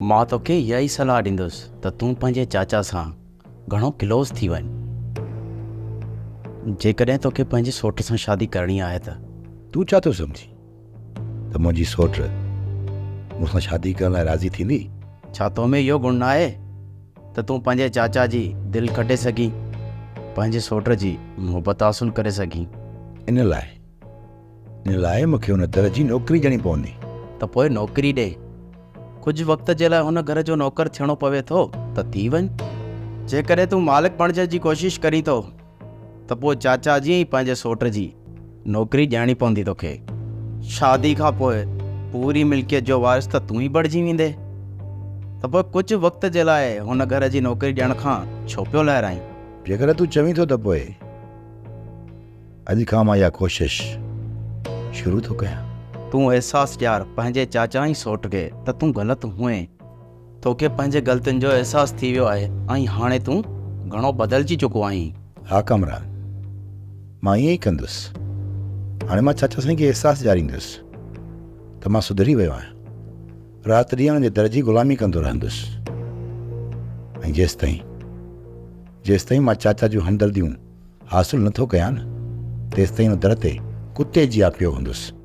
मां तोखे इहा ई सलाह ॾींदुसि त तूं पंहिंजे चाचा सां घणो क्लोज़ थी वञ। जेकॾहिं तोखे पंहिंजे सौट सां शादी करणी आहे त तूं छा थो सम्झी त मुंहिंजी सौट मूंसां शादी करण लाइ राज़ी थींदी? छा तो में इहो गुण न आहे त तूं पंहिंजे चाचा जी दिलि खटे सघीं, पंहिंजे सौट जी मुहबत हासिलु करे सघीं? इन लाइ मूंखे हुन दर जी नौकिरी ॾियणी पवंदी। त पोइ नौकिरी ॾे। कुझु वक़्त जे लाइ हुन घर जो नौकर थियणो पवे थो त थी वञ। जेकॾहिं तूं मालिक बणजण जी कोशिशि करीं थो त पोइ चाचा जी ऐं पंहिंजे सौट जी नौकिरी ॾियणी पवंदी तोखे। शादी खां पोइ पूरी मिल्कियत जो वारिस त तूं ई बणिजी वेंदे। त पोइ कुझु वक़्त जे लाइ हुन घर जी नौकिरी ॾियण खां छो पियो लहराईं? जेकर तूं चवीं थो त पोइ अॼु खां मां इहा कोशिशि शुरू थो कयां। तूं अहसासु ॾियार पंहिंजे चाचा ऐं सौट खे त तूं ग़लति हुएं। तोखे पंहिंजे ग़लतियुनि जो अहसासु थी वियो आहे ऐं हाणे तूं घणो बदिलजी चुको आहीं। हा कामरान, मां ईअं ई कंदुसि। हाणे मां चाचा साईं खे अहसासु ॾियारींदुसि त मां सुधरी वियो आहियां। राति ॾींहं जे दर जी ग़ुलामी कंदो रहंदुसि ऐं जेसिताईं मां चाचा जूं हमदर्दियूं हासिलु नथो कयां न, तेसिताईं हुन दर ते कुते जी पियो हूंदुसि।